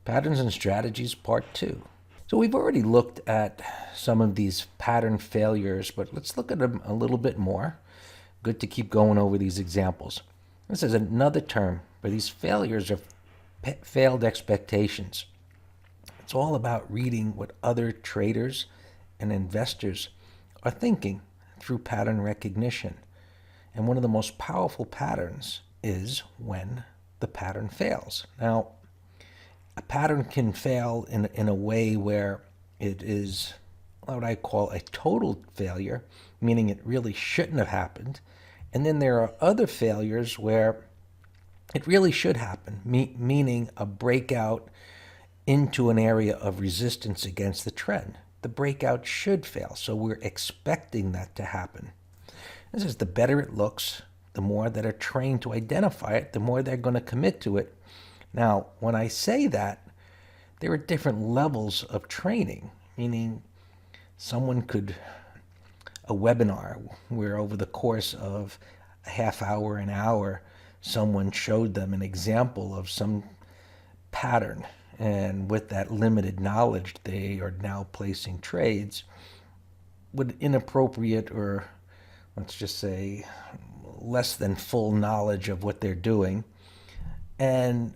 Patterns and Strategies, Part 2. So we've already looked at some of these pattern failures, but let's look at them a little bit more. Good to keep going over these examples. This is another term for these failures of failed expectations. It's all about reading what other traders and investors are thinking through pattern recognition. And one of the most powerful patterns is when the pattern fails. Now, a pattern can fail in a way where it is what I call a total failure, meaning it really shouldn't have happened. And then there are other failures where it really should happen, meaning a breakout into an area of resistance against the trend. The breakout should fail, so we're expecting that to happen. This is the better it looks, the more that are trained to identify it, the more they're going to commit to it. Now, when I say that, there are different levels of training, meaning someone could, a webinar where over the course of a half hour, an hour, someone showed them an example of some pattern. And with that limited knowledge, they are now placing trades with inappropriate, or let's just say less than full knowledge of what they're doing. And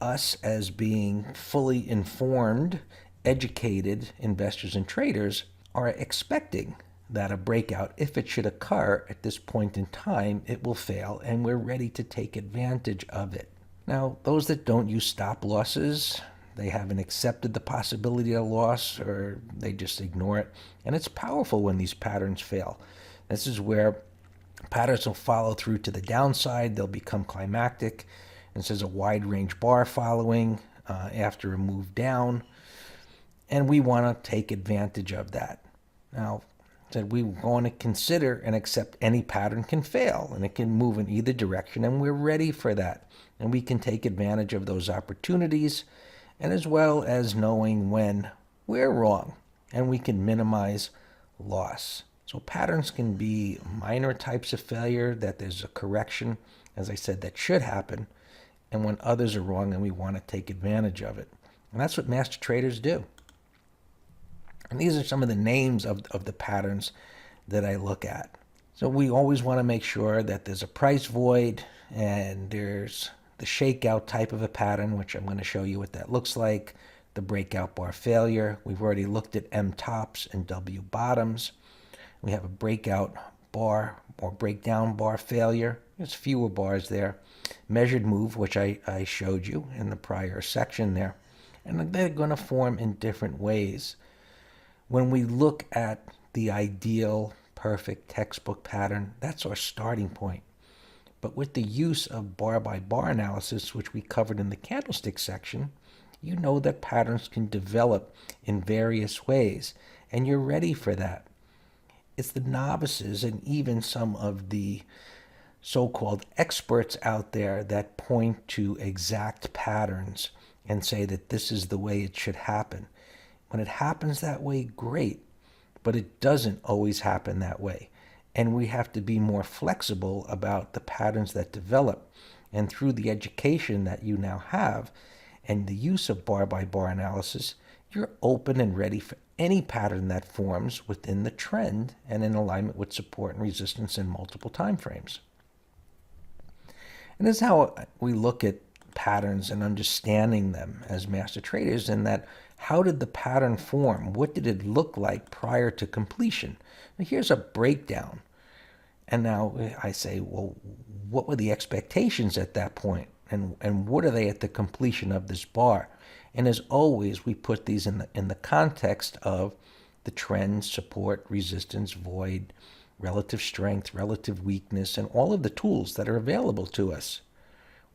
us, as being fully informed, educated investors and traders, are expecting that a breakout, if it should occur at this point in time, it will fail, and we're ready to take advantage of it. Now, those that don't use stop losses, they haven't accepted the possibility of loss, or they just ignore it. And it's powerful when these patterns fail. This is where patterns will follow through to the downside. They'll become climactic. This is a wide range bar following after a move down. And we want to take advantage of that. Now, we want to consider and accept any pattern can fail, and it can move in either direction, and we're ready for that. And we can take advantage of those opportunities, and as well as knowing when we're wrong, and we can minimize loss. So patterns can be minor types of failure, that there's a correction, as I said, that should happen, and when others are wrong and we want to take advantage of it. And that's what master traders do. And these are some of the names of the patterns that I look at. So we always want to make sure that there's a price void, and there's the shakeout type of a pattern, which I'm going to show you what that looks like, the breakout bar failure. We've already looked at M tops and W bottoms. We have a breakout bar or breakdown bar failure. There's fewer bars there. Measured move, which I showed you in the prior section there. And they're going to form in different ways. When we look at the ideal, perfect textbook pattern, that's our starting point. But with the use of bar-by-bar analysis, which we covered in the candlestick section, you know that patterns can develop in various ways, and you're ready for that. It's the novices and even some of the so-called experts out there that point to exact patterns and say that this is the way it should happen. When it happens that way, great, but it doesn't always happen that way. And we have to be more flexible about the patterns that develop. And through the education that you now have and the use of bar-by-bar analysis, you're open and ready for any pattern that forms within the trend and in alignment with support and resistance in multiple time frames. And this is how we look at patterns and understanding them as master traders, in that how did the pattern form? What did it look like prior to completion? Now, here's a breakdown. And now I say, well, what were the expectations at that point? And what are they at the completion of this bar? And as always, we put these in the context of the trend, support, resistance, void, relative strength, relative weakness, and all of the tools that are available to us.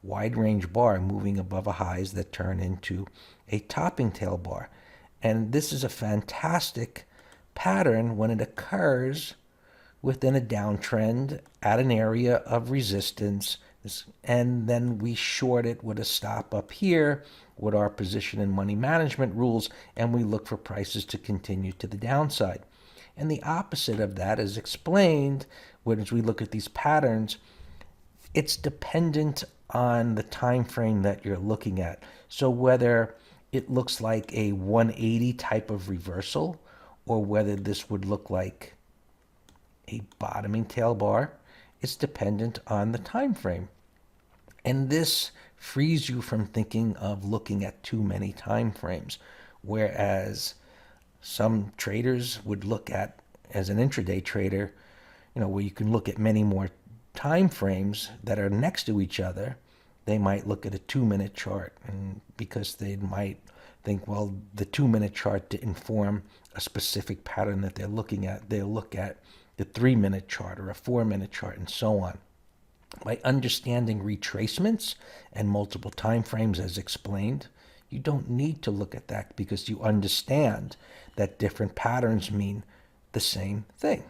Wide range bar moving above a highs that turn into a topping tail bar. And this is a fantastic pattern when it occurs within a downtrend at an area of resistance, and then we short it with a stop up here with our position and money management rules, and we look for prices to continue to the downside. And the opposite of that is explained as we look at these patterns. It's dependent on the time frame that you're looking at. So whether it looks like a 180 type of reversal, or whether this would look like a bottoming tail bar. It's dependent on the time frame. And this frees you from thinking of looking at too many time frames, whereas some traders would look at, as an intraday trader, where you can look at many more time frames that are next to each other. They might look at a 2-minute chart, and because they might think, well, the 2-minute chart didn't form a specific pattern that they're looking at, they'll look at the 3-minute chart or a 4-minute chart and so on. By understanding retracements and multiple time frames as explained, you don't need to look at that because you understand that different patterns mean the same thing.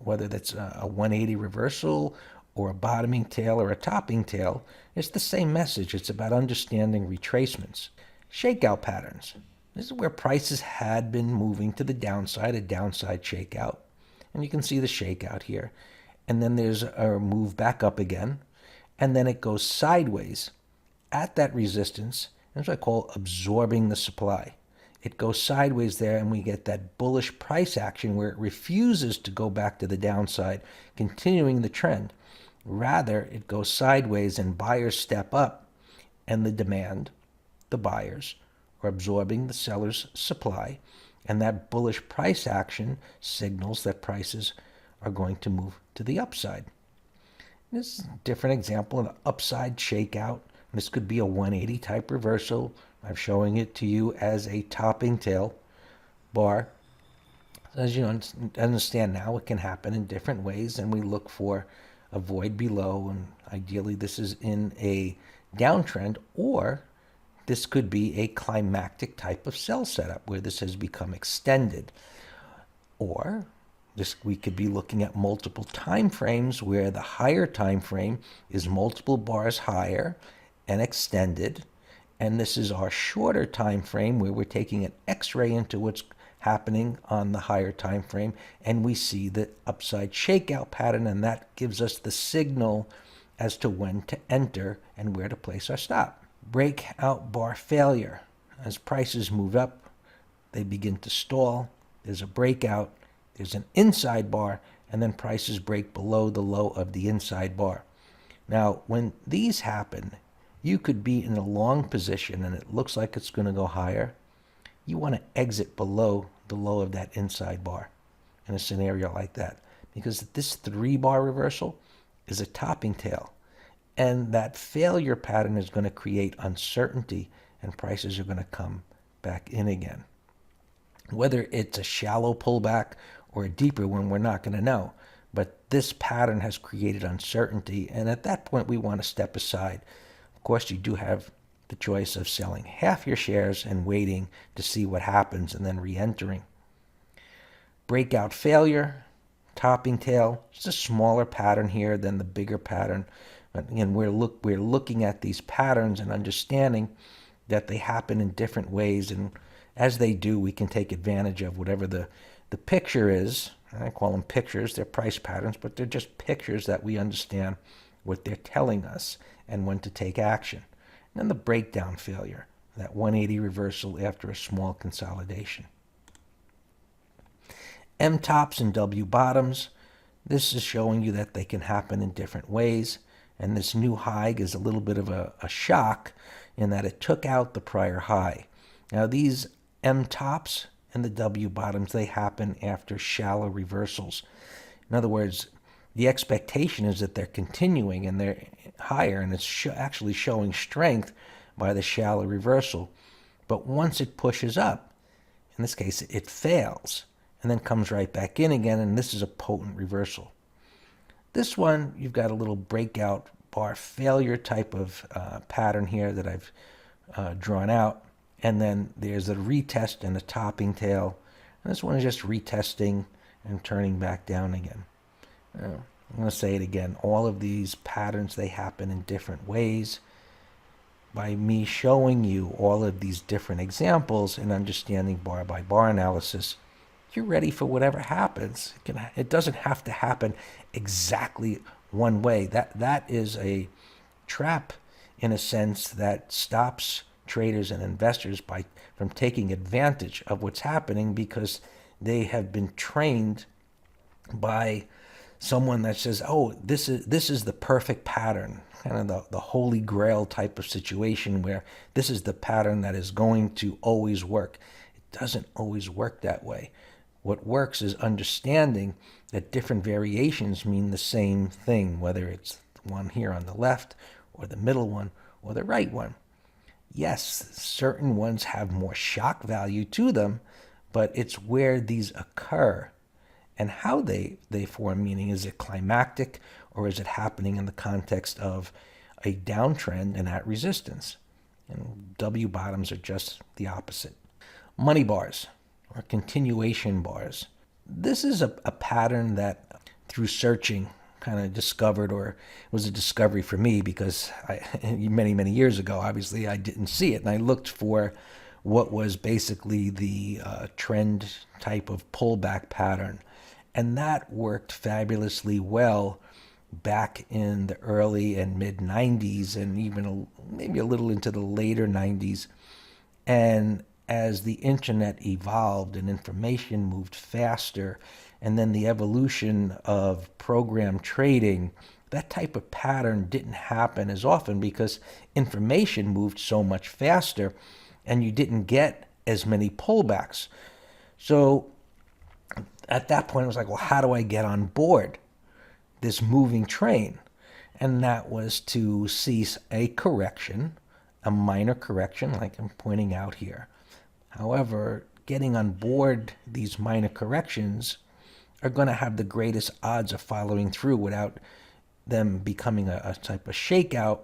Whether that's a 180 reversal or a bottoming tail or a topping tail, it's the same message. It's about understanding retracements. Shakeout patterns. This is where prices had been moving to the downside, a downside shakeout. And you can see the shakeout here. And then there's a move back up again. And then it goes sideways at that resistance. That's what I call absorbing the supply. It goes sideways there, and we get that bullish price action where it refuses to go back to the downside, continuing the trend. Rather, it goes sideways and buyers step up, and the demand, the buyers, are absorbing the seller's supply, and that bullish price action signals that prices are going to move to the upside. This is a different example, an upside shakeout. This could be a 180 type reversal. I'm showing it to you as a topping tail bar. As you understand now, it can happen in different ways, and we look for a void below, and ideally this is in a downtrend, or this could be a climactic type of sell setup where this has become extended. Or we could be looking at multiple time frames where the higher time frame is multiple bars higher and extended, and this is our shorter time frame where we're taking an X-ray into what's happening on the higher time frame, and we see the upside shakeout pattern, and that gives us the signal as to when to enter and where to place our stop. Breakout bar failure. As prices move up, they begin to stall. There's a breakout, there's an inside bar, and then prices break below the low of the inside bar. Now, when these happen, you could be in a long position and it looks like it's going to go higher. You want to exit below the low of that inside bar in a scenario like that, because this 3-bar reversal is a topping tail, and that failure pattern is going to create uncertainty, and prices are going to come back in again. Whether it's a shallow pullback or a deeper one, we're not going to know, but this pattern has created uncertainty, and at that point we want to step aside. Of course, you do have the choice of selling half your shares and waiting to see what happens and then re-entering. Breakout failure, topping tail. It's a smaller pattern here than the bigger pattern. But again, we're looking at these patterns and understanding that they happen in different ways. And as they do, we can take advantage of whatever the picture is. I call them pictures. They're price patterns, but they're just pictures that we understand what they're telling us and when to take action. And then the breakdown failure, that 180 reversal after a small consolidation. M tops and W bottoms. This is showing you that they can happen in different ways. And this new high is a little bit of a shock in that it took out the prior high. Now these M tops and the W bottoms, they happen after shallow reversals. In other words, the expectation is that they're continuing and they're higher, and it's actually showing strength by the shallow reversal. But once it pushes up, in this case, it fails and then comes right back in again, and this is a potent reversal. This one, you've got a little breakout bar failure type of pattern here that I've drawn out, and then there's a retest and a topping tail. And this one is just retesting and turning back down again. I'm going to say it again. All of these patterns, they happen in different ways. By me showing you all of these different examples and understanding bar by bar analysis, you're ready for whatever happens. It doesn't have to happen exactly one way. That is a trap in a sense that stops traders and investors from taking advantage of what's happening, because they have been trained by someone that says, "Oh, this is the perfect pattern," kind of the holy grail type of situation where this is the pattern that is going to always work. It doesn't always work that way. What works is understanding that different variations mean the same thing, whether it's the one here on the left or the middle one or the right one. Yes, certain ones have more shock value to them, but it's where these occur and how they form meaning. Is it climactic, or is it happening in the context of a downtrend and at resistance? And W bottoms are just the opposite. Money bars or continuation bars. This is a pattern that through searching kind of discovered, or it was a discovery for me, because many years ago, obviously I didn't see it, and I looked for what was basically the trend type of pullback pattern. And that worked fabulously well back in the early and mid 90s, and even maybe a little into the later 90s. And as the internet evolved and information moved faster, and then the evolution of program trading, that type of pattern didn't happen as often because information moved so much faster and you didn't get as many pullbacks. So at that point, I was like, well, how do I get on board this moving train? And that was to see a correction, a minor correction, like I'm pointing out here. However, getting on board these minor corrections are going to have the greatest odds of following through without them becoming a type of shakeout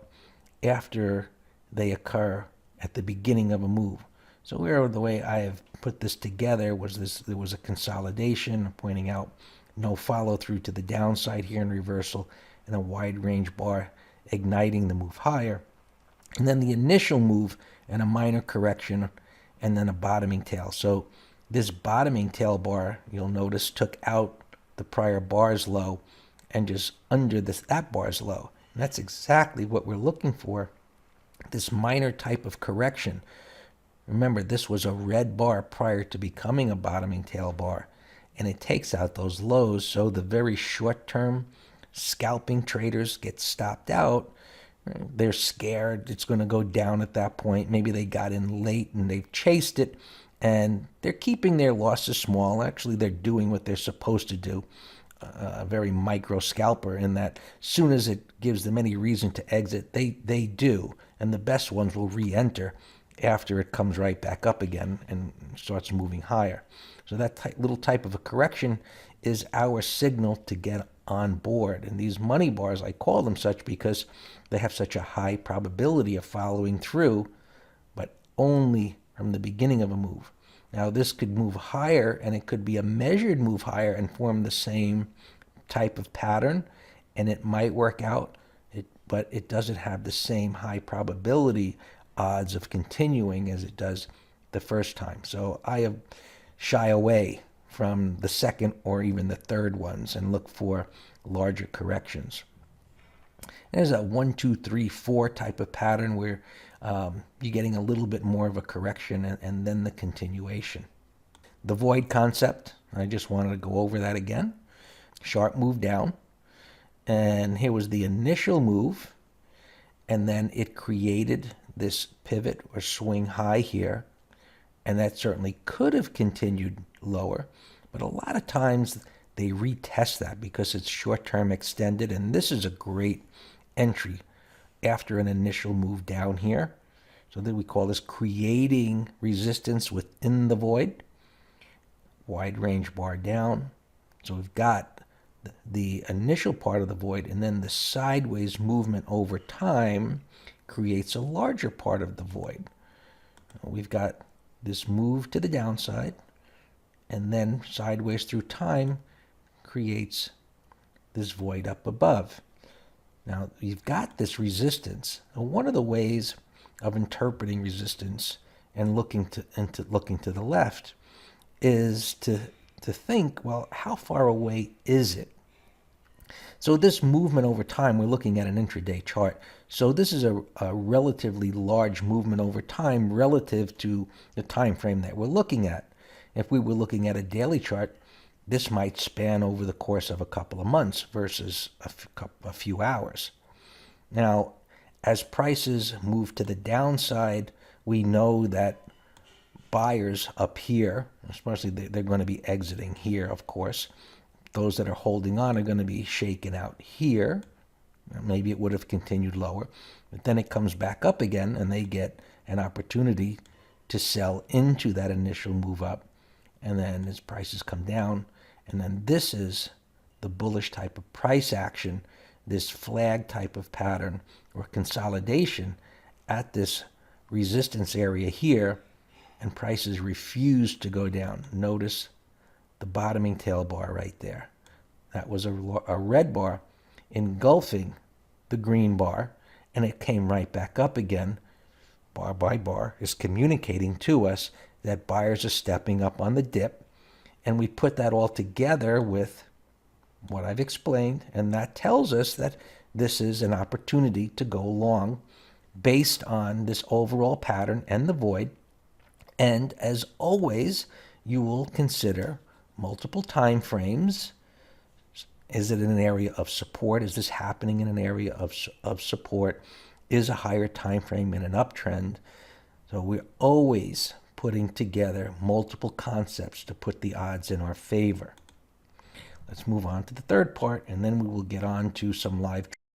after they occur at the beginning of a move. So the way I have put this together was there was a consolidation, pointing out no follow through to the downside here in reversal, and a wide range bar igniting the move higher. And then the initial move and a minor correction, and then a bottoming tail. So this bottoming tail bar, you'll notice, took out the prior bar's low and just under that bar's low. And that's exactly what we're looking for, this minor type of correction. Remember, this was a red bar prior to becoming a bottoming tail bar, and it takes out those lows. So the very short-term scalping traders get stopped out. They're scared it's going to go down at that point. Maybe they got in late and they've chased it, and they're keeping their losses small. Actually, they're doing what they're supposed to do. A very micro scalper, in that soon as it gives them any reason to exit, they do. And the best ones will re-enter after it comes right back up again and starts moving higher. So that little type of a correction is our signal to get on board. And these money bars, I call them such because they have such a high probability of following through, but only from the beginning of a move. Now, this could move higher, and it could be a measured move higher and form the same type of pattern, and it might work out, but it doesn't have the same high probability odds of continuing as it does the first time. So I shy away from the second or even the third ones and look for larger corrections. There's a 1, 2, 3, 4 type of pattern where you're getting a little bit more of a correction and then the continuation. The void concept, I just wanted to go over that again. Sharp move down, and here was the initial move, and then it created this pivot or swing high here, and that certainly could have continued lower, but a lot of times they retest that because it's short-term extended, and this is a great entry after an initial move down here. So then we call this creating resistance within the void. Wide range bar down. So we've got the initial part of the void, and then the sideways movement over time creates a larger part of the void. We've got this move to the downside, and then sideways through time creates this void up above. Now, you've got this resistance. And one of the ways of interpreting resistance and looking to the left is to think, well, how far away is it? So this movement over time, we're looking at an intraday chart. So this is a relatively large movement over time relative to the time frame that we're looking at. If we were looking at a daily chart, this might span over the course of a couple of months versus a few hours. Now, as prices move to the downside, we know that buyers up here, especially they're going to be exiting here, of course. Those that are holding on are going to be shaken out here. Maybe it would have continued lower, but then it comes back up again and they get an opportunity to sell into that initial move up. And then as prices come down, and then this is the bullish type of price action, this flag type of pattern or consolidation at this resistance area here, and prices refuse to go down. Notice the bottoming tail bar right there. That was a red bar engulfing the green bar, and it came right back up again. Bar by bar is communicating to us that buyers are stepping up on the dip, and we put that all together with what I've explained, and that tells us that this is an opportunity to go long based on this overall pattern and the void. And as always, you will consider multiple time frames. Is it in an area of support? Is this happening in an area of support? Is a higher time frame in an uptrend? So we're always putting together multiple concepts to put the odds in our favor. Let's move on to the third part, and then we will get on to some live